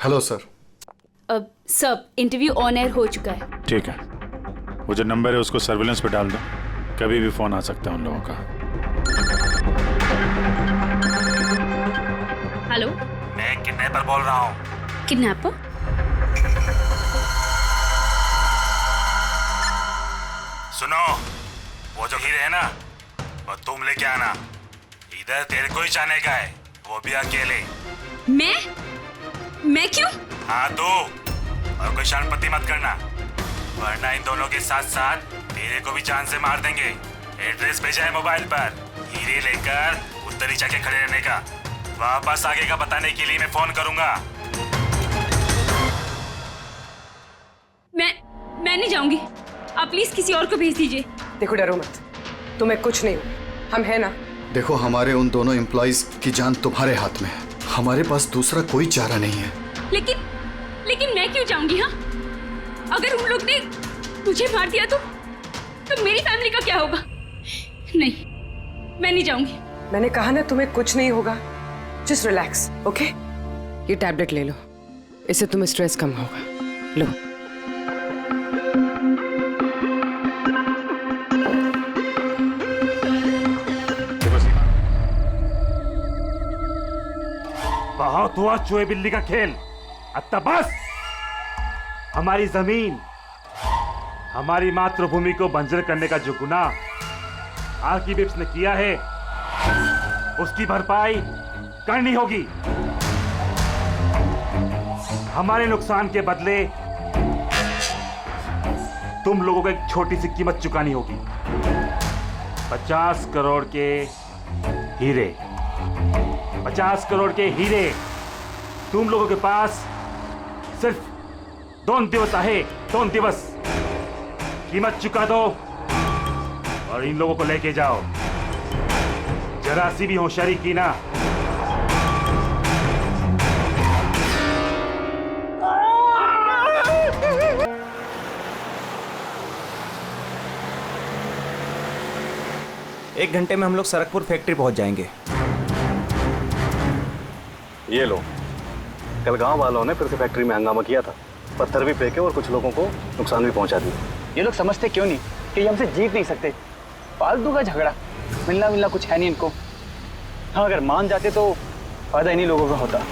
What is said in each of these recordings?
Hello sir. अब सब interview on air हो चुका है। ठीक है, वो जो नंबर है उसको सर्विलेंस पे डाल दो, कभी भी फोन आ सकता है उन लोगों का। हेलो, मैं किडनैपर बोल रहा हूँ। किडनैपर? सुनो, वो जो हीरे है ना, वो तुम लेके आना। इधर तेरे को ही जाने का है, वो भी अकेले। मैं क्यों? हाँ तो, और कोई शानपत्ती मत करना, वरना इन दोनों के साथ साथ तेरे को भी जान से मार देंगे। एड्रेस भेजा है मोबाइल पर, हीरे लेकर उधर ही जाके खड़े रहने का। वापस आगे का बताने के लिए मैं फोन करूंगा। मैं नहीं जाऊंगी, आप प्लीज किसी और को भेज दीजिए। देखो डरो मत, तुम्हें कुछ नहीं हो, हम हैं ना। देखो, हमारे उन दोनों एम्प्लॉइज की जान तुम्हारे हाथ में है, हमारे पास दूसरा कोई चारा नहीं है। लेकिन मैं क्यों जाऊंगी? हाँ, अगर उन लोग ने मुझे मार दिया तो मेरी फैमिली का क्या होगा? नहीं, मैं नहीं जाऊंगी। मैंने कहा ना तुम्हें कुछ नहीं होगा, जस्ट रिलैक्स, ओके? ये टैबलेट ले लो, इससे तुम्हें स्ट्रेस कम होगा। लो। बहुत हुआ चूहे बिल्ली का खेल, अब तक बस। हमारी जमीन, हमारी मातृभूमि को बंजर करने का जो गुनाह आर्किबिप्स ने किया है, उसकी भरपाई करनी होगी। हमारे नुकसान के बदले तुम लोगों को एक छोटी सी कीमत चुकानी होगी। 50 करोड़ के हीरे, 50 करोड़ के हीरे तुम लोगों के पास सिर्फ 2 दिवस आहे, 2 दिवस। कीमत चुका दो और इन लोगों को लेके जाओ। जरा सी भी होशियारी की ना, एक घंटे में हम लोग सरकपुर फैक्ट्री पहुंच जाएंगे। ये लो, कल गांव वालों ने फिर से फैक्ट्री में हंगामा किया था, पत्थर भी फेंके और कुछ लोगों को नुकसान भी पहुंचा दिया। ये लोग समझते क्यों नहीं कि ये हमसे जीत नहीं सकते? फालतू का झगड़ा, मिलना कुछ है नहीं इनको। हाँ, अगर मान जाते तो फायदा इन्हीं लोगों का होता।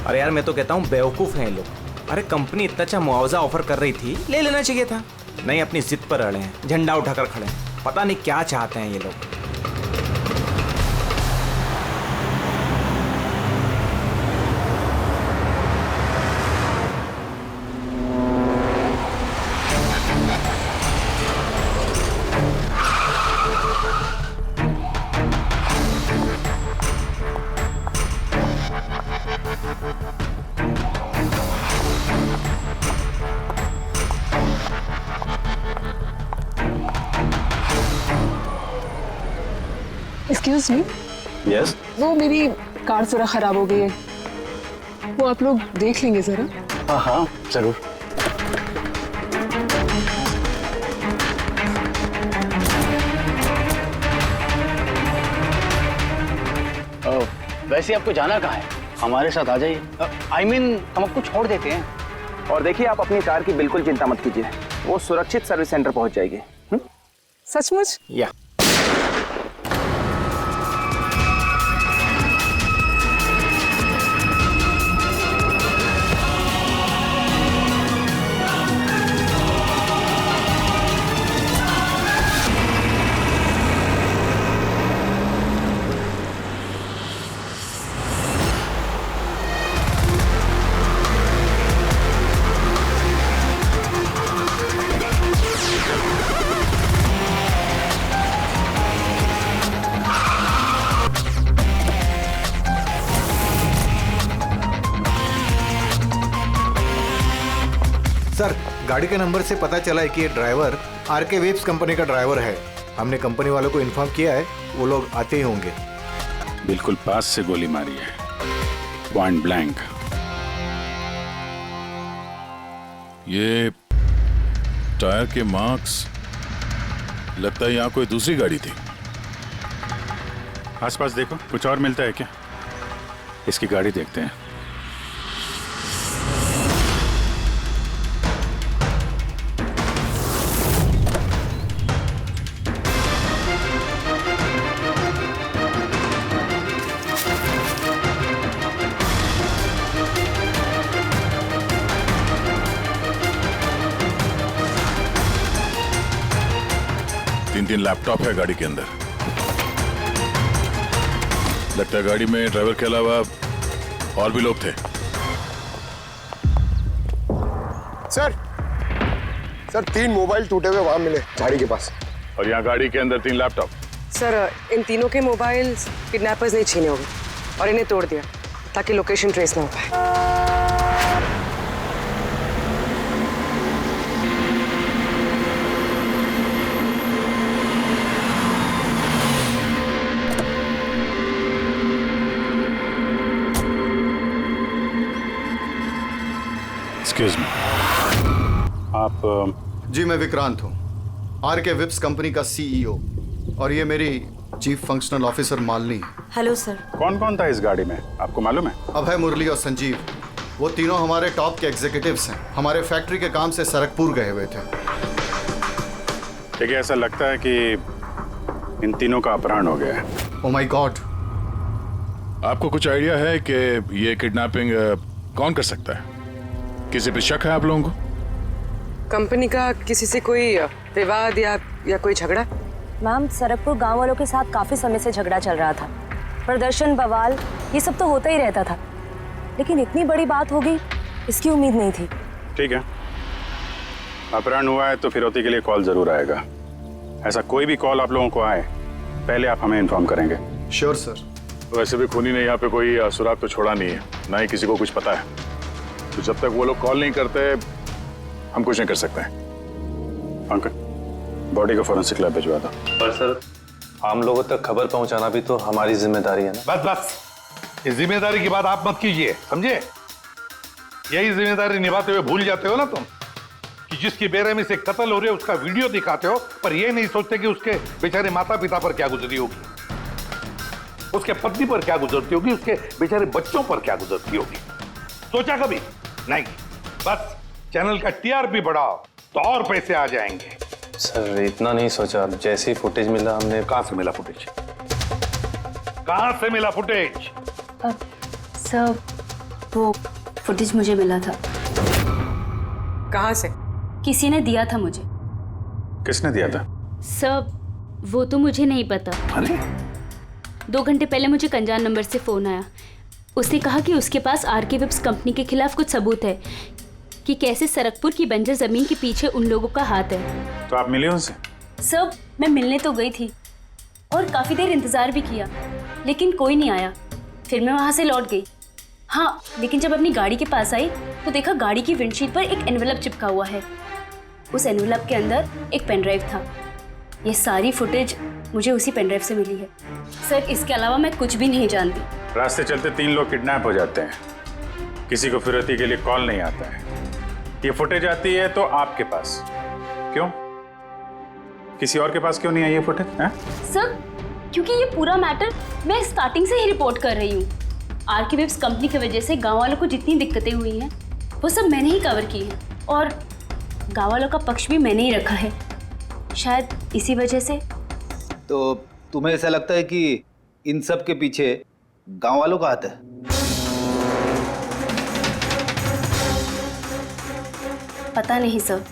अरे यार, मैं तो कहता हूँ बेवकूफ़ हैं ये लोग। अरे कंपनी इतना अच्छा मुआवजा ऑफर कर रही थी, ले लेना चाहिए था। नहीं, अपनी जिद पर अड़े हैं, झंडा उठाकर खड़े हैं। पता नहीं क्या चाहते हैं ये लोग। Excuse me. यस। वो मेरी कार जरा खराब हो गई है, वो आप लोग देख लेंगे जरा? हाँ हाँ जरूर। वैसे आपको जाना कहाँ है? हमारे साथ आ जाइए। I mean, हम आपको छोड़ देते हैं। और देखिए, आप अपनी कार की बिल्कुल चिंता मत कीजिए, वो सुरक्षित सर्विस सेंटर पहुंच जाएगी। सचमुच? या सर, गाड़ी के नंबर से पता चला है कि ये ड्राइवर आरके वेब्स कंपनी का ड्राइवर है। हमने कंपनी वालों को इन्फॉर्म किया है, वो लोग आते ही होंगे। बिल्कुल पास से गोली मारी है, पॉइंट ब्लैंक। ये टायर के मार्क्स, लगता है यहाँ कोई दूसरी गाड़ी थी। आसपास देखो, कुछ और मिलता है क्या? इसकी गाड़ी देखते हैं। 3 लैपटॉप है गाड़ी के अंदर। लगता है गाड़ी में ड्राइवर के अलावा और भी लोग थे। सर 3 मोबाइल टूटे हुए वहां मिले झाड़ी के पास। और यहाँ गाड़ी के अंदर 3 लैपटॉप। सर इन तीनों के मोबाइल किडनैपर्स ने छीने होंगे और इन्हें तोड़ दिया ताकि लोकेशन ट्रेस ना हो पाए। एक्सक्यूज मी, आप जी मैं विक्रांत हूँ, आरके विप्स कंपनी का सीईओ, और ये मेरी चीफ फंक्शनल ऑफिसर मालिनी है। Hello sir. कौन कौन था इस गाड़ी में, आपको मालूम है? अभय, मुरली और संजीव, वो तीनों हमारे टॉप के एग्जीक्यूटिव्स हैं। हमारे फैक्ट्री के काम से सरकपुर गए हुए थे। देखिए, ऐसा लगता है कि इन तीनों का अपहरण हो गया है। Oh my God. आपको कुछ आइडिया है कि ये किडनैपिंग कौन कर सकता है? किसी पे शक है आप लोगों को? कंपनी का किसी से कोई विवाद या कोई झगड़ा? मैम, सरकपुर गांव वालों के साथ काफी समय से झगड़ा चल रहा था। प्रदर्शन, बवाल, ये सब तो होता ही रहता था, लेकिन इतनी बड़ी बात होगी इसकी उम्मीद नहीं थी। ठीक है, अपहरण हुआ है तो फिरौती के लिए कॉल जरूर आएगा। ऐसा कोई भी कॉल आप लोगों को आए, पहले आप हमें इन्फॉर्म करेंगे। Sure sir. वैसे भी खूनी ने यहाँ पे कोई सुराग तो छोड़ा नहीं है, ना ही किसी को कुछ पता है। तो जब तक वो लोग कॉल नहीं करते हम कुछ नहीं कर सकते हैं। अंकल, बॉडी को फोरेंसिक लैब भिजवा दो। पर सर, आम लोगों तक खबर पहुंचाना भी तो हमारी जिम्मेदारी है ना। बस इस जिम्मेदारी की बात आप मत कीजिए, समझे? यही जिम्मेदारी निभाते हुए भूल जाते हो ना तुम कि जिसकी बेरहमी से कत्ल हो रही है उसका वीडियो दिखाते हो, पर यह नहीं सोचते कि उसके बेचारे माता पिता पर क्या गुजरी होगी, उसके पत्नी पर क्या गुजरती होगी, उसके बेचारे बच्चों पर क्या गुजरती होगी। सोचा कभी नहीं? बस चैनल का टीआरपी बढ़ाओ तो और पैसे आ जाएंगे। सर इतना नहीं सोचा, जैसे ही फुटेज मिला हमने। कहां से मिला फुटेज? कहां से मिला फुटेज? सर वो फुटेज मुझे मिला था। कहां से? किसी ने दिया था मुझे। किसने दिया था? सर वो तो मुझे नहीं पता। अरे 2 घंटे पहले मुझे कंजान नंबर से फोन आया। उसने कहा कि उसके पास आरके विप्स कंपनी के खिलाफ कुछ सबूत है कि कैसे सरकपुर की बंजर जमीन के पीछे उन लोगों का हाथ है। तो आप मिले उनसे? सर मैं मिलने तो गई थी और काफी देर इंतजार भी किया, लेकिन कोई नहीं आया। फिर मैं वहां से लौट गई। हाँ, लेकिन जब अपनी गाड़ी के पास आई तो देखा गाड़ी की विंडशीट पर एक एनवेलप चिपका हुआ है। उस एनवेलप के अंदर एक पेन ड्राइव था। ये सारी फुटेज मुझे उसी पेन ड्राइव से मिली है। सर इसके अलावा मैं कुछ भी नहीं जानती। रास्ते चलते 3 लोग किडनैप हो जाते हैं, किसी को फिरौती के लिए कॉल नहीं आता है। ये फुटेज आती है तो आपके पास क्यों? किसी और के पास क्यों नहीं आई ये फुटेज? सर क्योंकि ये पूरा मैटर मैं स्टार्टिंग से ही रिपोर्ट कर रही हूँ। आरके विप्स कंपनी की वजह से गांव वालों को जितनी दिक्कतें हुई हैं वो सब मैंने ही कवर की है, और गांव वालों का पक्ष भी मैंने ही रखा है। शायद इसी वजह से। तो तुम्हें ऐसा लगता है कि इन सब के पीछे गांव वालों का हाथ है? पता नहीं सर,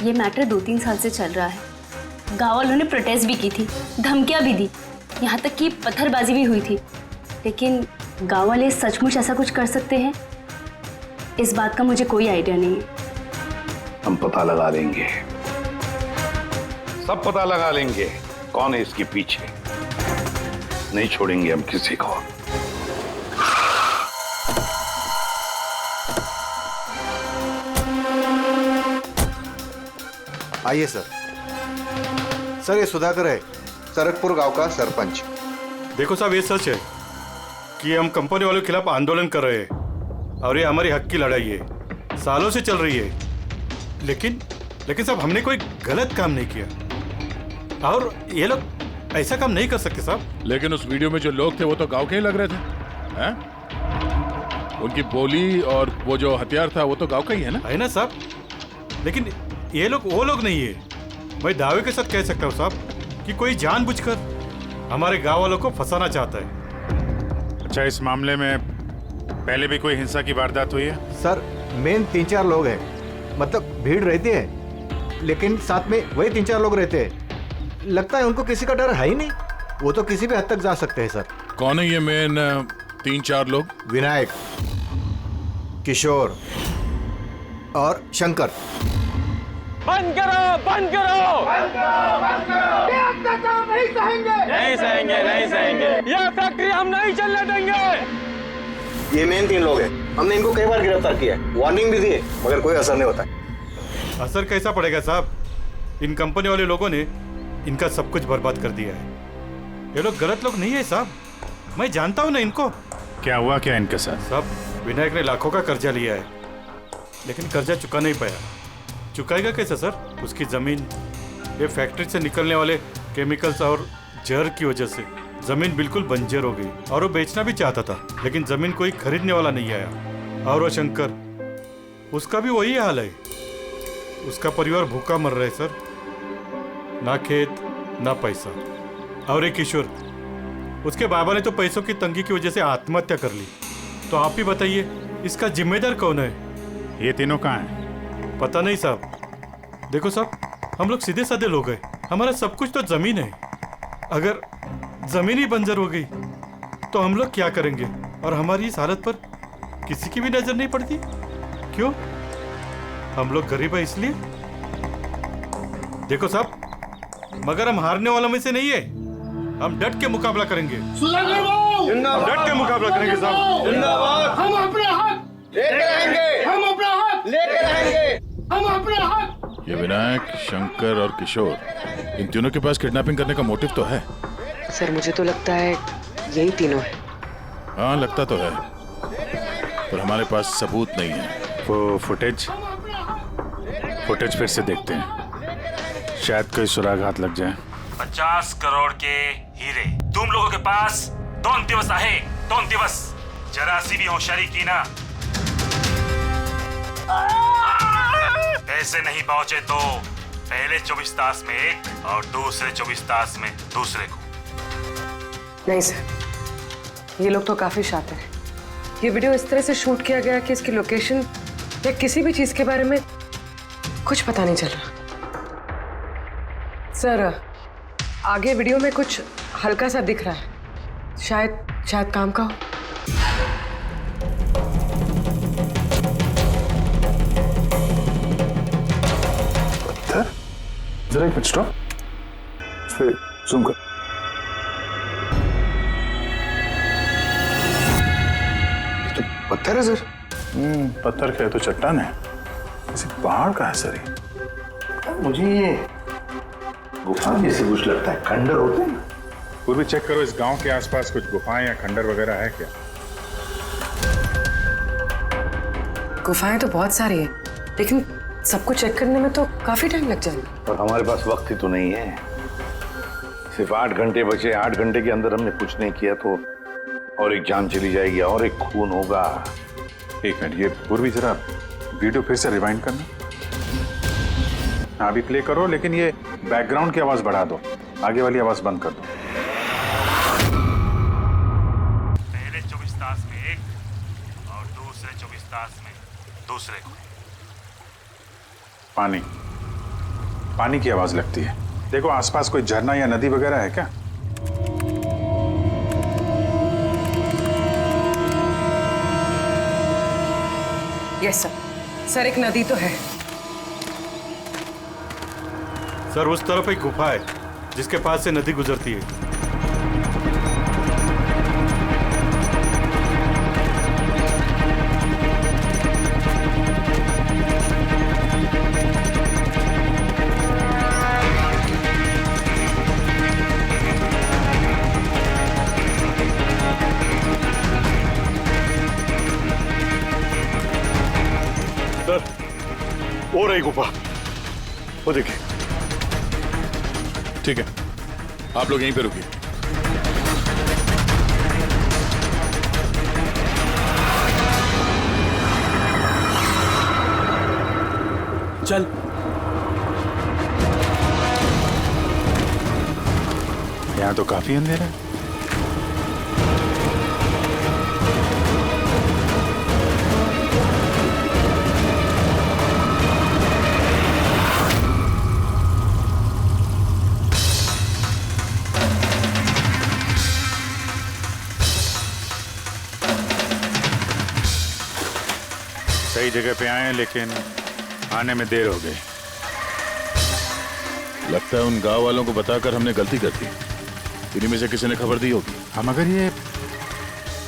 ये मैटर 2-3 साल से चल रहा है। गांव वालों ने प्रोटेस्ट भी की थी, धमकियां भी दी, यहाँ तक कि पत्थरबाजी भी हुई थी, लेकिन गांव वाले सचमुच ऐसा कुछ कर सकते हैं इस बात का मुझे कोई आइडिया नहीं है। हम पता लगा लेंगे, सब पता लगा लेंगे कौन है इसके पीछे। नहीं छोड़ेंगे हम किसी को। आइए सर। सर ये सुधाकर है, सरकपुर गांव का सरपंच। देखो साहब, ये सच है कि हम कंपनी वालों के खिलाफ आंदोलन कर रहे हैं और ये हमारी हक की लड़ाई है, सालों से चल रही है। लेकिन साहब हमने कोई गलत काम नहीं किया और ये लोग ऐसा काम नहीं कर सकते साहब। लेकिन उस वीडियो में जो लोग थे वो तो गांव के ही लग रहे थे, हैं? उनकी बोली और वो जो हथियार था वो तो गांव का ही है ना? है ना साहब, लेकिन ये लोग वो लोग नहीं है। मैं दावे के साथ कह सकता हूँ साहब कि कोई जानबूझकर हमारे गांव वालों को फंसाना चाहता है। अच्छा, इस मामले में पहले भी कोई हिंसा की वारदात हुई है? सर मेन 3-4 लोग हैं, मतलब भीड़ रहती है लेकिन साथ में वही 3-4 लोग रहते हैं। लगता है उनको किसी का डर है ही नहीं। वो तो किसी भी हद तक जा सकते हैं सर। कौन है ये मेन 3-4 लोग? विनायक, किशोर और शंकर। बंद करो, बंद करो, ये अत्याचार नहीं सहेंगे, नहीं सहेंगे, नहीं सहेंगे। ये फैक्ट्री हम नहीं चलने देंगे। ये मेन 3 लोग हैं। हमने इनको कई बार गिरफ्तार किया है, वार्निंग भी दी है, मगर कोई असर नहीं होता है। असर कैसा पड़ेगा साहब? इन कंपनी वाले लोगों ने इनका सब कुछ बर्बाद कर दिया है। ये लोग गलत लोग नहीं है साहब, मैं जानता हूँ ना इनको। क्या हुआ क्या इनके साथ? साहब विनायक ने लाखों का कर्जा लिया है, लेकिन कर्जा चुका नहीं पाया। चुकाएगा कैसे सर? उसकी जमीन, ये फैक्ट्री से निकलने वाले केमिकल्स और जहर की वजह से जमीन बिल्कुल बंजर हो गई। और वो बेचना भी चाहता था, लेकिन जमीन कोई खरीदने वाला नहीं आया। और वो शंकर, उसका भी वही हाल है। उसका परिवार भूखा मर रहा है सर, ना खेत ना पैसा। और एक किशोर, उसके बाबा ने तो पैसों की तंगी की वजह से आत्महत्या कर ली। तो आप ही बताइए, इसका जिम्मेदार कौन है? ये तीनों कहाँ हैं? पता नहीं साहब। देखो साहब, हम लोग सीधे साधे लोग हैं, हमारा सब कुछ तो जमीन है। अगर जमीन ही बंजर हो गई तो हम लोग क्या करेंगे? और हमारी इस हालत पर किसी की भी नजर नहीं पड़ती। क्यों? हम लोग गरीब है इसलिए? देखो साहब, मगर हम हारने वालों में से नहीं है। हम डट के मुकाबला करेंगे। हम डट के मुकाबला करेंगे साहब। हम अपने हक लेके रहेंगे, हम अपना हक लेके रहेंगे, हम अपने हक। ये विनायक, शंकर और किशोर, इन तीनों के पास किडनैपिंग करने का मोटिव तो है। सर मुझे तो लगता है यही तीनों है। हाँ लगता तो है, पर हमारे पास सबूत नहीं है। वो फुटेज फिर से देखते हैं, शायद कोई सुराग हाथ लग जाए। 50 करोड़ के हीरे तुम लोगों के पास 2 दिवस आहे, 2 दिवस। जरा सी भी होशियारी की ना, पैसे नहीं पहुंचे तो पहले 24 तास में एक और दूसरे 24 तास में दूसरे को। नहीं सर, ये लोग तो काफी शातिर हैं। ये वीडियो इस तरह से शूट किया गया कि इसकी लोकेशन या किसी भी चीज के बारे में कुछ पता नहीं चल रहा। सर आगे वीडियो में कुछ हल्का सा दिख रहा है, शायद काम का हो। जरा एक मिनट स्टॉप, फिर जूम कर। ये तो पत्थर है सर। पत्थर का है तो चट्टान है, किसी पहाड़ का है सर ये। मुझे ये गुफा जैसे कुछ लगता है, खंडर होते हैं ना। वो भी चेक करो, इस गांव के आसपास कुछ गुफाएं या खंडर वगैरह है क्या? गुफाएं तो बहुत सारी है, लेकिन सबको चेक करने में तो काफी टाइम लग जाएगा। और हमारे पास वक्त ही तो नहीं है। सिर्फ 8 घंटे बचे, 8 घंटे के अंदर हमने कुछ नहीं किया तो और एक जान चली जाएगी और एक खून होगा। एक मिनट, ये पूर्वी जरा वीडियो फिर से रिवाइंड करना। हाँ अभी प्ले करो, लेकिन ये बैकग्राउंड की आवाज बढ़ा दो, आगे वाली आवाज बंद कर दो। पहले 24 तास में एक और दूसरे 24 तास में दूसरे को। पानी की आवाज लगती है। देखो आसपास कोई झरना या नदी वगैरह है क्या? यस सर, एक नदी तो है। सर उस तरफ एक गुफा है जिसके पास से नदी गुजरती है। हो रही गुफा, वो देखिए। ठीक है, आप लोग यहीं पे रुकिए। चल। यहाँ तो काफी अंधेरा है। सही जगह पे आए हैं, लेकिन आने में देर हो गई। लगता है उन गांव वालों को बताकर हमने गलती कर दी। इन्हीं में से किसी ने खबर दी होगी। हम अगर ये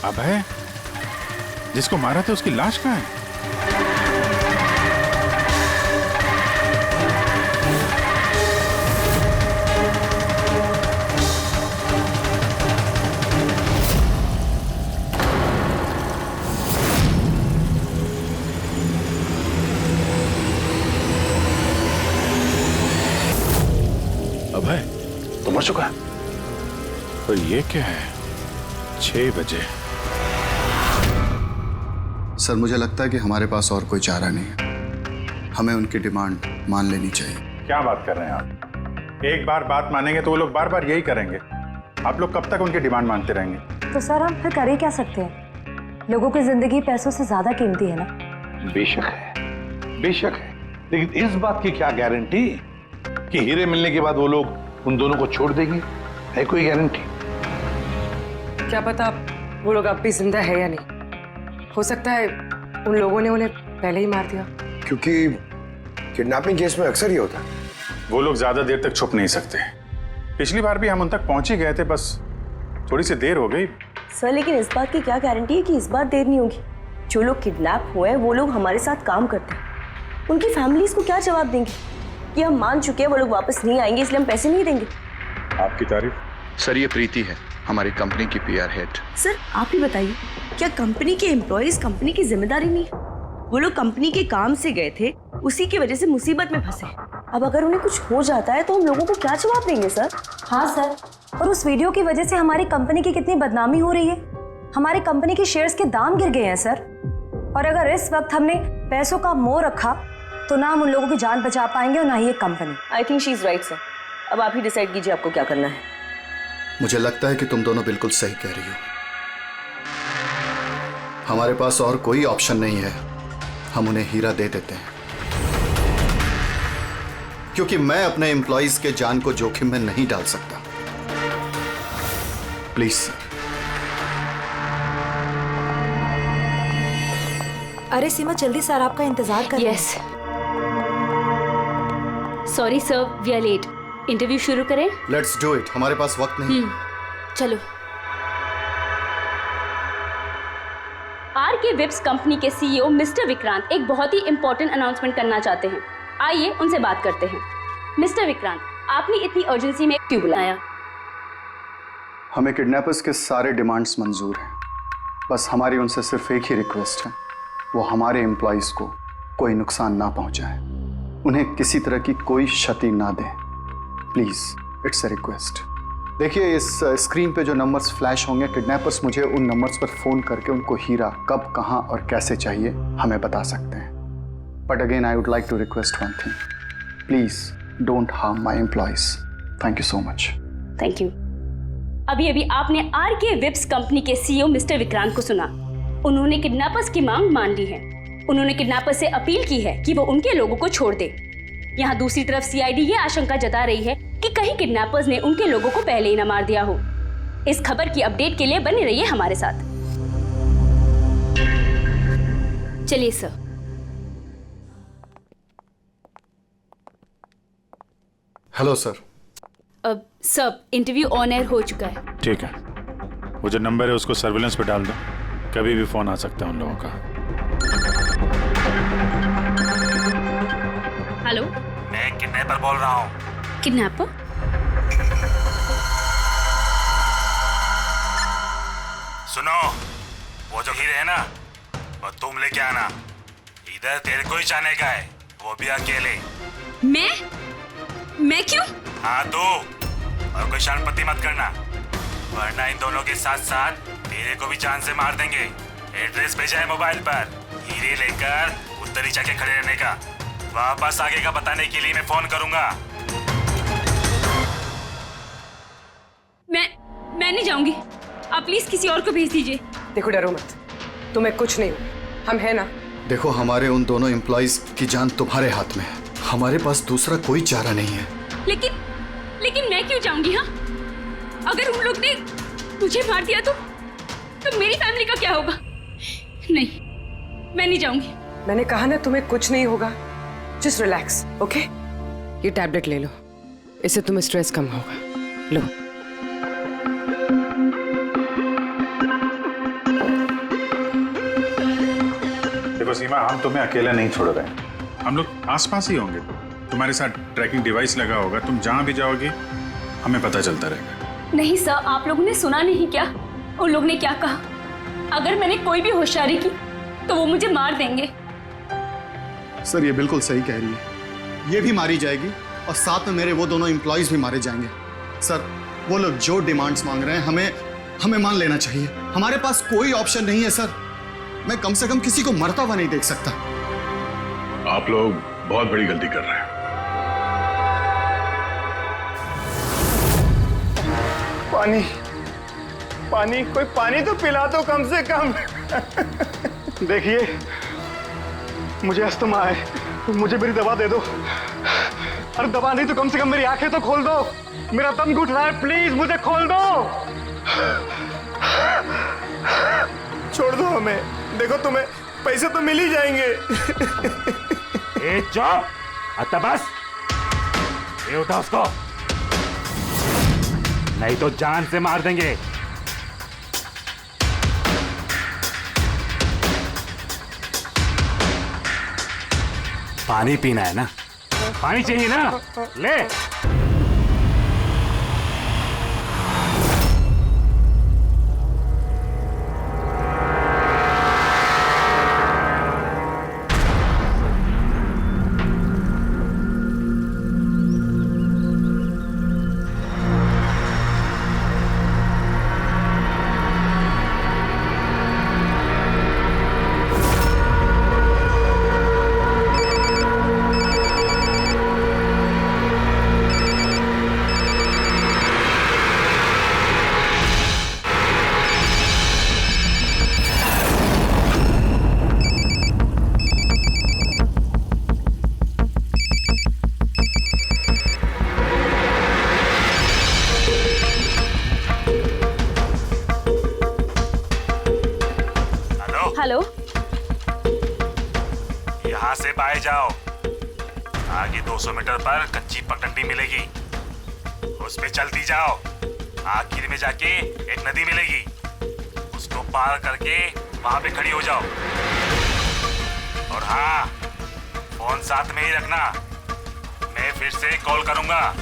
अभय जिसको मारा था उसकी लाश कहाँ है? अभय तो मर चुका है। और ये क्या है? 6 बजे। सर मुझे लगता है कि हमारे पास और कोई चारा नहीं है। हमें उनकी डिमांड मान लेनी चाहिए। क्या बात कर रहे हैं आप? एक बार बात मानेंगे तो वो लोग बार बार यही करेंगे। आप लोग कब तक उनकी डिमांड मानते रहेंगे? तो सर हम फिर कर ही क्या सकते हैं? लोगों की जिंदगी पैसों से ज्यादा कीमती है ना। बेशक है, बेशक है, लेकिन इस बात की क्या गारंटी कि हीरे मिलने के बाद वो लोग उन दोनों को छोड़ देंगे? है कोई गारंटी? क्या पता वो लोग अब भी जिंदा है या नहीं। हो सकता है उन लोगों ने उन्हें पहले ही मार दिया। क्योंकि किडनैपिंग केस में अक्सर ही होता है। वो लोग ज्यादा देर तक छुप नहीं सकते। पिछली बार भी हम उन तक पहुंच ही गए थे, बस थोड़ी सी देर हो गई। सर लेकिन इस बात की क्या गारंटी है कि इस बार देर नहीं होगी? जो लोग किडनैप हुए हैं वो लोग हमारे साथ काम करते हैं। उनकी फैमिलीज को क्या जवाब देंगे कि हम मान चुके हैं वो लोग वापस नहीं आएंगे इसलिए हम पैसे नहीं देंगे? आपकी तारीफ। सर ये प्रीति है, हमारी कंपनी की PR हेड। सर आप ही बताइए, क्या कंपनी के एम्प्लॉयज कंपनी की जिम्मेदारी नहीं है? वो लोग कंपनी के काम से गए थे, उसी की वजह से मुसीबत में फंसे। अब अगर उन्हें कुछ हो जाता है तो हम लोगों को क्या जवाब देंगे सर? हाँ सर, और उस वीडियो की वजह से हमारी कंपनी की कितनी बदनामी हो रही है। हमारी कंपनी के शेयर्स के दाम गिर गए हैं सर। और अगर इस वक्त हमने पैसों का मोह रखा तो ना हम उन लोगों की जान बचा पाएंगे और ना ही ये company. I think she is right sir. अब आप ही डिसाइड कीजिए आपको क्या करना है। मुझे लगता है कि तुम दोनों बिल्कुल सही कह रही हो। हमारे पास और कोई ऑप्शन नहीं है। हम उन्हें हीरा दे देते हैं, क्योंकि मैं अपने एम्प्लॉइज के जान को जोखिम में नहीं डाल सकता। प्लीज। अरे सीमा जल्दी सर आपका इंतजार कर। Yes sorry sir, we are late. Interview शुरू करें? Let's do it. हमारे पास वक्त नहीं। चलो। RK Vip's कंपनी के CEO मिस्टर विक्रांत एक बहुत ही इंपॉर्टेंट अनाउंसमेंट करना चाहते हैं। आइए उनसे बात करते हैं। मिस्टर विक्रांत, आपने इतनी अर्जेंसी में क्यों बुलाया? हमें किडनैपर्स के सारे डिमांड्स मंजूर हैं। बस हमारी उनसे सिर्फ एक ही रिक्वेस्ट है, वो हमारे एम्प्लॉइज को कोई नुकसान ना पहुंचाए, उन्हें किसी तरह की कोई क्षति ना दें। Please, it's a request. देखिए इस स्क्रीन पे जो नंबर्स फ्लैश होंगे, किडनैपर्स मुझे उन नंबर्स पर फोन करके उनको हीरा कब, कहां और कैसे चाहिए हमें बता सकते हैं। But again I would like to request one thing, please don't harm my employees. Thank you so much. Thank you. अभी अभी आपने RK Vip's कंपनी के CEO मिस्टर विक्रांत को सुना। उन्होंने किडनैपर्स की मांग मान ली है। उन्होंने किडनैपर्स से अपील की है कि वो उनके लोगों को छोड़ दे। यहाँ दूसरी तरफ CID ये आशंका जता रही है कि कहीं किडनैपर्स ने उनके लोगों को पहले ही न मार दिया हो। इस खबर की अपडेट के लिए बने रहिए हमारे साथ। चलिए सर। Hello sir. अब सब इंटरव्यू ऑन एयर हो चुका है। ठीक है, वो जो नंबर है उसको सर्विलेंस पे डाल दो। कभी भी फोन आ सकता है उन लोगों का। हेलो, मैं किडनैपर बोल रहा हूँ। किडनैपर? सुनो, वो जो हीरे है ना, वो तुम लेके आना। इधर तेरे को ही जाने का है, वो भी अकेले। मैं क्यों? हाँ तो, और कोई शानपत्ती मत करना, वरना इन दोनों के साथ साथ तेरे को भी जान से मार देंगे। एड्रेस भेजा है मोबाइल पर, हीरे लेकर उधर ही जाके खड़े रहने का। वापस आगे का बताने के लिए मैं फोन करूंगा। मैं नहीं जाऊंगी। आप प्लीज किसी और को भेज दीजिए। देखो डरो मत, तुम्हें कुछ नहीं हो, हम हैं ना। देखो हमारे उन दोनों एम्प्लॉइज की जान तुम्हारे हाथ में है। हमारे पास दूसरा कोई चारा नहीं है। लेकिन मैं क्यों जाऊंगी? हाँ, अगर उन लोग ने मुझे मार दिया तो मेरी फैमिली का क्या होगा? नहीं, मैं नहीं जाऊंगी। मैंने कहा ना तुम्हें कुछ नहीं होगा, जस्ट रिलैक्स, ओके? ये टैबलेट ले लो, इससे तुम्हें स्ट्रेस कम होगा। लो। देखो सीमा, हम तुम्हें अकेला नहीं छोड़ रहे हैं, हम लोग आसपास ही होंगे। तुम्हारे साथ ट्रैकिंग डिवाइस लगा होगा, तुम जहां भी जाओगी हमें पता चलता रहेगा। नहीं सर, आप लोगों ने सुना नहीं क्या उन लोग ने क्या कहा? अगर मैंने कोई भी होशियारी की तो वो मुझे मार देंगे। सर ये बिल्कुल सही कह रही है, ये भी मारी जाएगी और साथ में मेरे वो दोनों एम्प्लॉयज भी मारे जाएंगे। सर वो लोग जो डिमांड्स मांग रहे हैं हमें मान लेना चाहिए। हमारे पास कोई ऑप्शन नहीं है सर। मैं कम से कम किसी को मरता हुआ नहीं देख सकता। आप लोग बहुत बड़ी गलती कर रहे हैं। पानी, पानी, कोई पानी तो पिला दो कम से कम। देखिए मुझे अस्थमा है, मुझे मेरी दवा दे दो। अरे दवा नहीं तो कम से कम मेरी आंखें तो खोल दो, मेरा दम घुट रहा है, प्लीज मुझे खोल दो। छोड़ दो हमें, देखो तुम्हें पैसे तो मिल ही जाएंगे। ए चुप, आता बस, ये उठा उसको, नहीं तो जान से मार देंगे। पानी पीना है ना? पानी चाहिए ना? ले। हेलो, यहाँ से बाहर जाओ, आगे 200 मीटर पर कच्ची पगडंडी मिलेगी, उस पे चलती जाओ। आखिर में जाके एक नदी मिलेगी, उसको पार करके वहां पे खड़ी हो जाओ। और हाँ, फोन साथ में ही रखना, मैं फिर से कॉल करूंगा।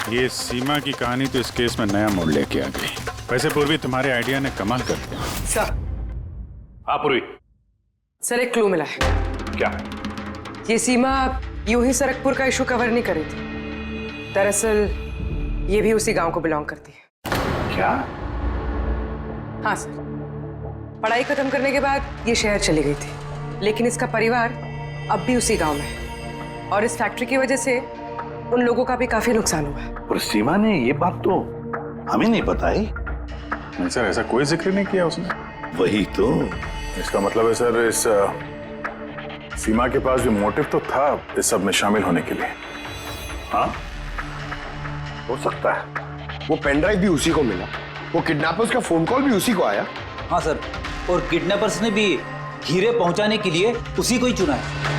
ये सीमा की कहानी तो इस केस में नया मोड़ लेके आ गई। वैसे पूर्वी, तुम्हारे आइडिया ने कमाल कर दिया। सर। हाँ पूर्वी। सर एक क्लू मिला है। क्या? ये सीमा यूं ही सरकपुर का इशू कवर नहीं करी थी, दरअसल ये भी उसी गांव को बिलोंग करती है। क्या? हाँ सर, पढ़ाई खत्म करने के बाद ये शहर चली गई थी, लेकिन इसका परिवार अब भी उसी गांव में है और इस फैक्ट्री की वजह से उन लोगों का भी काफी नुकसान हुआ। और सीमा ने ये बात तो हमें नहीं बताई। नहीं सर, ऐसा कोई जिक्र नहीं किया उसने। वही तो। इसका मतलब है सर, इस सीमा के पास भी मोटिव तो था इस सब में शामिल होने के लिए। हाँ, हो सकता है। वो पेन ड्राइव भी उसी को मिला, वो किडनैपर्स का फोन कॉल भी उसी को आया। हाँ सर, और किडनैपर्स ने भी हीरे पहुंचाने के लिए उसी को ही चुना है।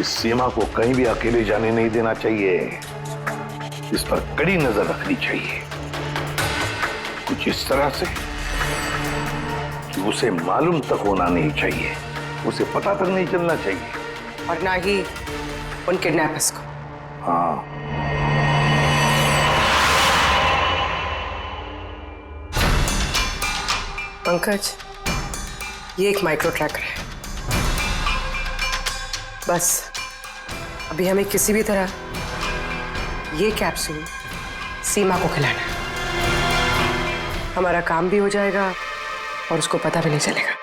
इस सीमा को कहीं भी अकेले जाने नहीं देना चाहिए, इस पर कड़ी नजर रखनी चाहिए, कुछ इस तरह से कि उसे मालूम तक होना नहीं चाहिए, उसे पता तक नहीं चलना चाहिए, और ना ही उन किडनैपर्स को। हाँ। पंकज, ये एक माइक्रो ट्रैकर है। बस अभी हमें किसी भी तरह ये कैप्सूल सीमा को खिलाना है। हमारा काम भी हो जाएगा और उसको पता भी नहीं चलेगा।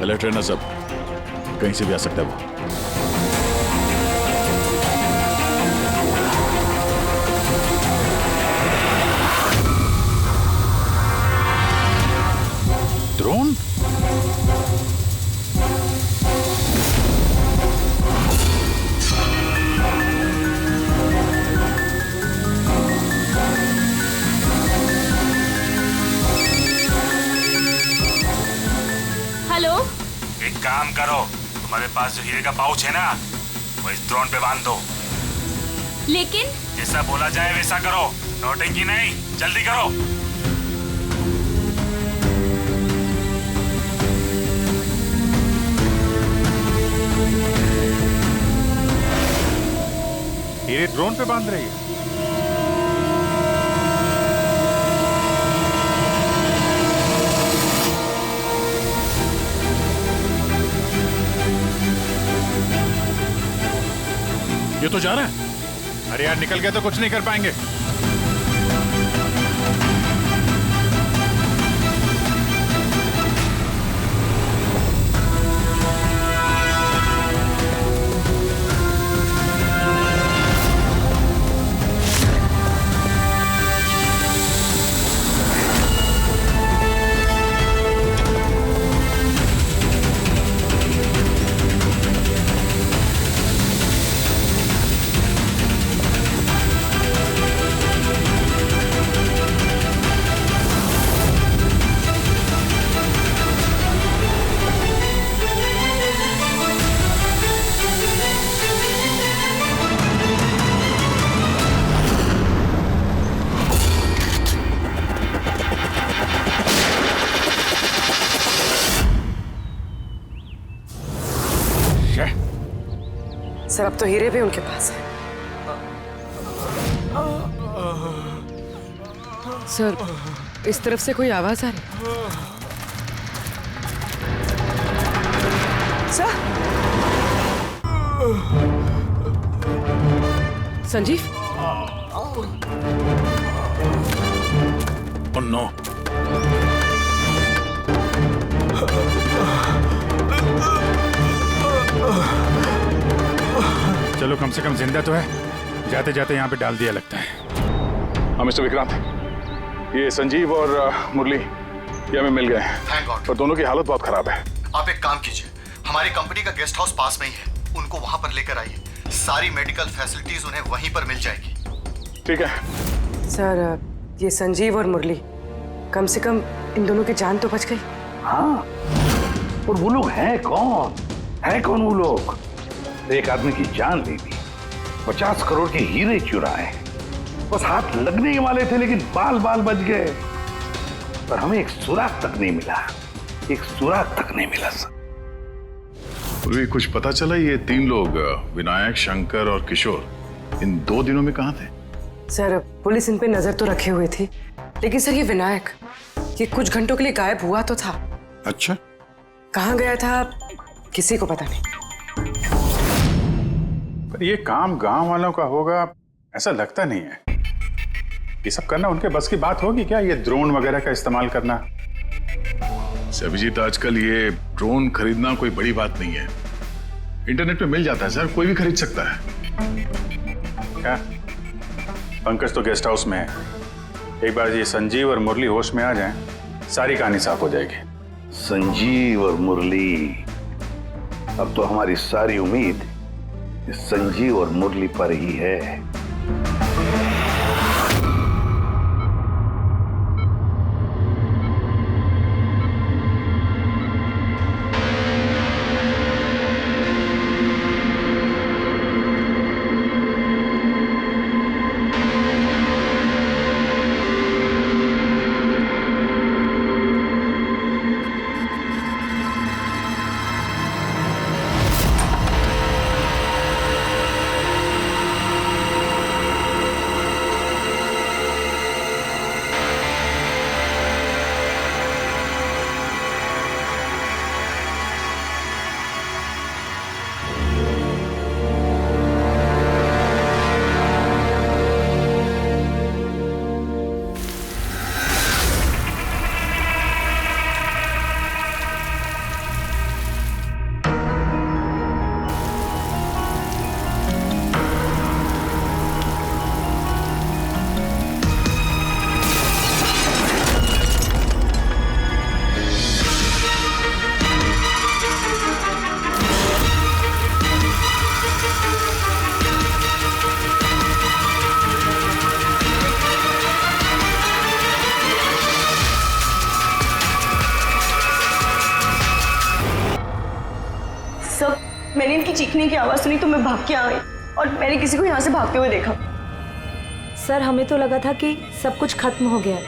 अलर्ट रहना सब, कहीं से भी आ सकता है वो। ड्रोन? हेलो, एक काम करो, तुम्हारे पास जो हीरे का पाउच है ना, वो इस ड्रोन पे बांध दो। लेकिन जैसा बोला जाए वैसा करो, नौटंकी नहीं, जल्दी करो। हीरे ड्रोन पे बांध रही है। ये तो जा रहा है। अरे यार, निकल गया तो कुछ नहीं कर पाएंगे। सर, अब तो हीरे भी उनके पास है। सर, इस तरफ से कोई आवाज आ रही? सर, संजीव? Oh no. चलो, कम से कम जिंदा तो है। जाते जाते यहाँ पे डाल दिया लगता है। हाँ मिस्टर विक्रांत, ये संजीव और मुरली ये हमें मिल गए हैं। Thank God. और दोनों की हालत बहुत खराब है। आप एक काम कीजिए, हमारी कंपनी का गेस्ट हाउस पास में ही है, उनको वहां पर लेकर आइए। सारी मेडिकल फैसिलिटीज उन्हें वहीं पर मिल जाएगी। ठीक है सर, ये संजीव और मुरली, कम से कम इन दोनों की जान तो बच गई। हाँ, और वो लोग हैं कौन? है कौन वो लोग? एक आदमी की जान ले ली, 50 करोड़ के हीरे चुराए, बस हाथ लगने ही वाले थे लेकिन बाल बाल बच गए। पर हमें एक सुराग तक नहीं मिला, एक सुराग तक नहीं मिला सर। अभी कुछ पता चला ये 3 लोग विनायक, शंकर और किशोर इन 2 दिनों में कहाँ थे? सर, पुलिस इन पे नजर तो रखे हुए थी, लेकिन सर ये विनायक, ये कुछ घंटों के लिए गायब हुआ तो था। अच्छा, कहाँ गया था किसी को पता नहीं। पर ये काम गांव वालों का होगा ऐसा लगता नहीं है। ये सब करना उनके बस की बात होगी क्या? ये ड्रोन वगैरह का इस्तेमाल करना? अभिजीत, आजकल ये ड्रोन खरीदना कोई बड़ी बात नहीं है। इंटरनेट पे मिल जाता है सर, कोई भी खरीद सकता है। क्या? पंकज तो गेस्ट हाउस में है। एक बार ये संजीव और मुरली होश में आ जाएं, सारी कहानी साफ हो जाएगी। संजीव और मुरली, अब तो हमारी सारी उम्मीद संजीव और मुरली पर ही है। चीखने की आवाज सुनी तो मैं भाग के आ गई और मैंने किसी को यहाँ से भागते हुए देखा। सर हमें तो लगा था कि सब कुछ खत्म हो गया है,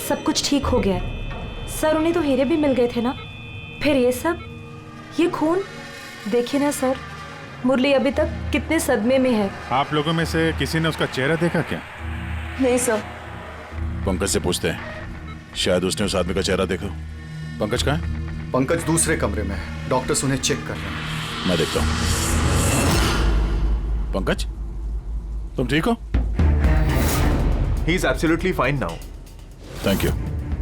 सब कुछ ठीक हो गया है। सर उन्हें तो हीरे भी मिल गए थे ना, फिर ये सब, ये खून। देखिए ना सर, मुरली अभी तक कितने सदमे में है। आप लोगों में से किसी ने उसका चेहरा देखा क्या? नहीं सर। पंकज से पूछते हैं, शायद उसने उस आदमी का चेहरा देखा। पंकज कहाँ है? पंकज दूसरे कमरे में है, डॉक्टर्स उन्हें चेक कर रहे हैं। मैं देखता हूँ। पंकज, तुम ठीक हो? He is absolutely fine now. Thank you.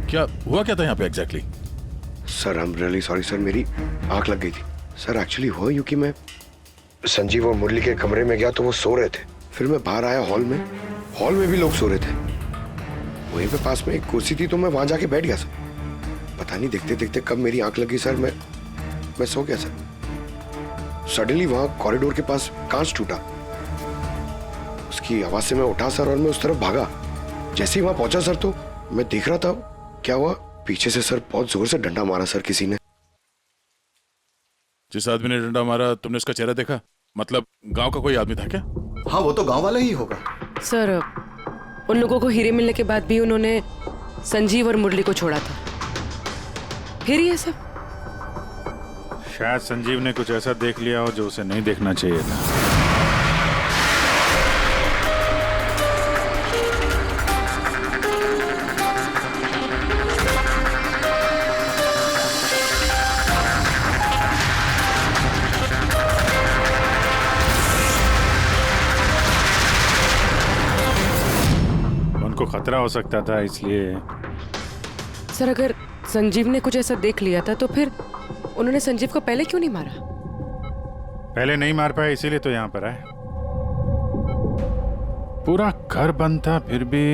क्या हुआ क्या था यहाँ पे exactly? Sir I am really sorry sir, मेरी आंख लग गई थी। सर एक्चुअली हुआ यूं कि मैं संजीव और मुरली के कमरे में गया तो वो सो रहे थे। फिर मैं बाहर आया हॉल में भी लोग सो रहे थे। वहीं पे पास में एक कुर्सी थी तो मैं वहां जाके बैठ गया सर। पता नहीं देखते देखते कब मेरी आंख लगी सर, मैं सो गया सर। सडनली वहां कॉरिडोर के पास कांच टूटा, उसकी आवाज से मैं उठा सर और मैं उस तरफ भागा। जैसे ही वहां पहुंचा सर तो मैं देख रहा था क्या हुआ, पीछे से सर बहुत जोर से डंडा मारा सर किसी ने। जिस आदमी ने डंडा मारा तुमने उसका चेहरा देखा? मतलब गांव का कोई आदमी था क्या? हाँ वो तो गांव वाला ही होगा। सर उन लोगों को हीरे मिलने के बाद भी उन्होंने संजीव और मुरली को छोड़ा था, फिर ये सब। शायद संजीव ने कुछ ऐसा देख लिया हो जो उसे नहीं देखना चाहिए था। उनको खतरा हो सकता था इसलिए। सर अगर संजीव ने कुछ ऐसा देख लिया था तो फिर उन्होंने संजीव को पहले क्यों नहीं मारा? पहले नहीं मार पाए इसीलिए तो यहाँ पर आए। पूरा घर बंद था फिर भी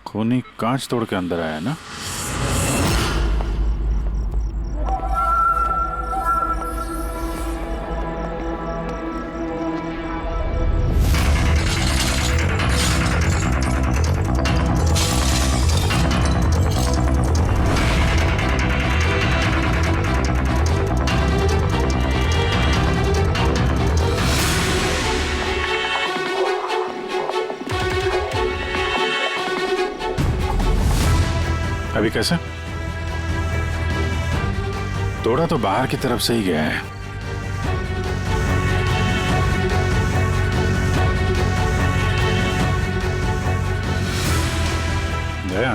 खूनी कांच तोड़ के अंदर आया ना। अभी कैसे? तोड़ा तो बाहर की तरफ से ही गया है। गया?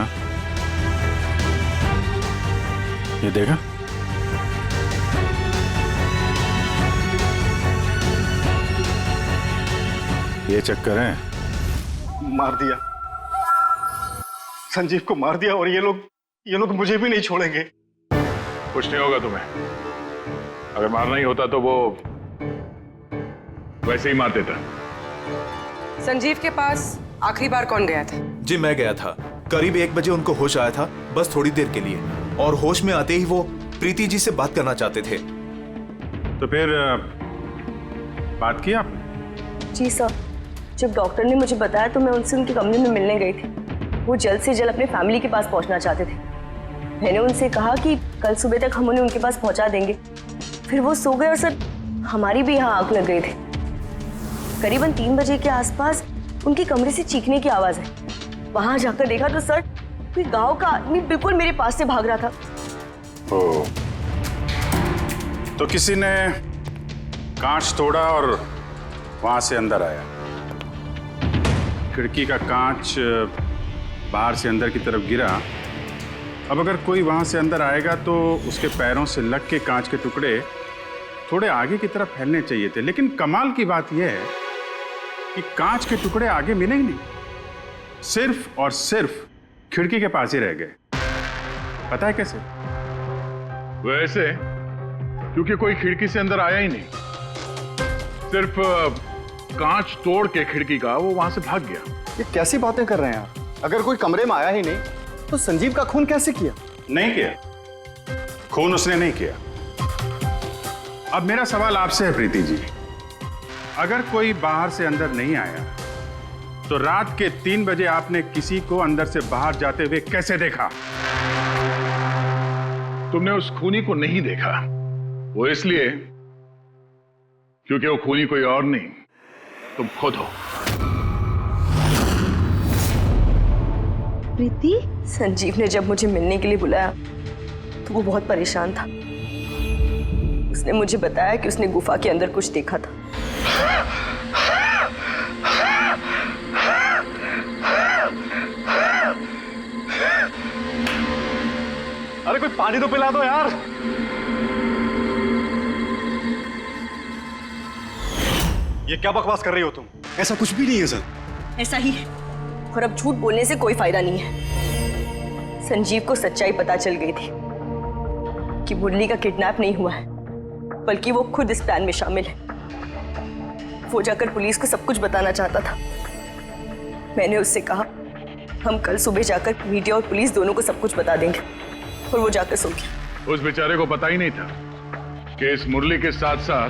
ये देखा? ये चक्कर है। मार दिया, संजीव को मार दिया और ये लोग मुझे भी नहीं छोड़ेंगे। कुछ नहीं होगा तुम्हें। अगर मारना ही होता तो वो वैसे ही मार देता। संजीव के पास आखिरी बार कौन गया था? जी मैं गया था, करीब 1 बजे उनको होश आया था, बस थोड़ी देर के लिए, और होश में आते ही वो प्रीति जी से बात करना चाहते थे। तो फिर बात की आपने? जी सर, जब डॉक्टर ने मुझे बताया तो मैं उनसे उनके कमरे में मिलने गई थी। वो जल्द से जल्द अपने फैमिली के पास पहुंचना चाहते थे। मैंने उनसे कहा कि कल सुबह तक हम उन्हें उनके पास पहुंचा देंगे। फिर वो सो गए और सर हमारी भी यहाँ आग लग गई थी। करीबन 3 बजे के आसपास उनके कमरे से चीखने की आवाज है। वहां जाकर देखा तो सर कोई गांव का आदमी बिल्कुल मेरे पास से भाग रहा था। ओ, तो किसी ने कांच तोड़ा और वहां से अंदर आया। खिड़की का कांच बाहर से अंदर की तरफ गिरा। अब अगर कोई वहां से अंदर आएगा तो उसके पैरों से लग के कांच के टुकड़े थोड़े आगे की तरफ फैलने चाहिए थे। लेकिन कमाल की बात यह है कि कांच के टुकड़े आगे मिले ही नहीं, सिर्फ और सिर्फ खिड़की के पास ही रह गए। पता है कैसे? वैसे क्योंकि कोई खिड़की से अंदर आया ही नहीं, सिर्फ कांच तोड़ के खिड़की का वो वहां से भाग गया। ये कैसी बातें कर रहे हैं आप? अगर कोई कमरे में आया ही नहीं तो संजीव का खून कैसे किया? नहीं किया, खून उसने नहीं किया। अब मेरा सवाल आपसे है प्रीति जी, अगर कोई बाहर से अंदर नहीं आया तो रात के 3 बजे आपने किसी को अंदर से बाहर जाते हुए कैसे देखा? तुमने उस खूनी को नहीं देखा, वो इसलिए क्योंकि वो खूनी कोई और नहीं, तुम खुद हो। प्रीति, संजीव ने जब मुझे मिलने के लिए बुलाया तो वो बहुत परेशान था। उसने मुझे बताया कि उसने गुफा के अंदर कुछ देखा था। अरे कोई पानी तो पिला दो यार। ये क्या बकवास कर रही हो तुम? ऐसा कुछ भी नहीं है सर। ऐसा ही है, और अब झूठ बोलने से कोई फायदा नहीं है। संजीव को सच्चाई पता चल गई थी कि मुरली का किडनैप नहीं हुआ है, बल्कि वो खुद इस प्लान में शामिल है। वो जाकर पुलिस को सब कुछ बताना चाहता था। मैंने उससे कहा हम कल सुबह जाकर मीडिया और पुलिस दोनों को सब कुछ बता देंगे, और वो जाकर सो गया। उस बेचारे को पता ही नहीं था कि इस मुरली के साथ साथ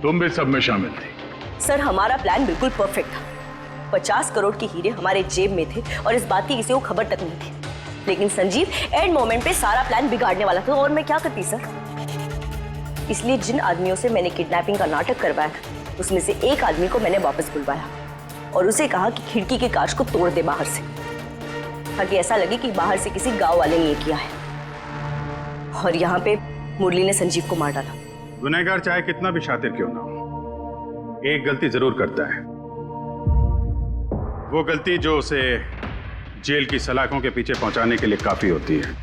तुम भी सब में शामिल थी। सर, हमारा प्लान बिल्कुल परफेक्ट था। 50 करोड़ के हीरे हमारे जेब में थे और इस बात की किसी को खबर तक नहीं थी। लेकिन संजीव एंड मोमेंट पे सारा प्लान बिगाड़ने वाला था, और मैं क्या करती सर? इसलिए जिन आदमियों से मैंने किडनैपिंग का नाटक करवाया था, उसमें से एक आदमी को मैंने वापस बुलवाया और उसे कहा कि खिड़की के कांच को तोड़ दे बाहर से, ताकि ऐसा लगे कि बाहर से किसी गांव वाले ने ये किया है। और यहाँ पे मुरली ने संजीव को मार डाला। गुनहगार चाहे कितना भी शातिर क्यों ना हो, एक गलती जरूर करता है। वो गलती जो उसे जेल की सलाखों के पीछे पहुंचाने के लिए काफी होती है।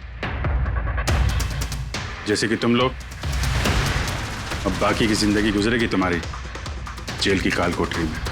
जैसे कि तुम लोग, अब बाकी की जिंदगी गुजरेगी तुम्हारी जेल की काल कोठरी में।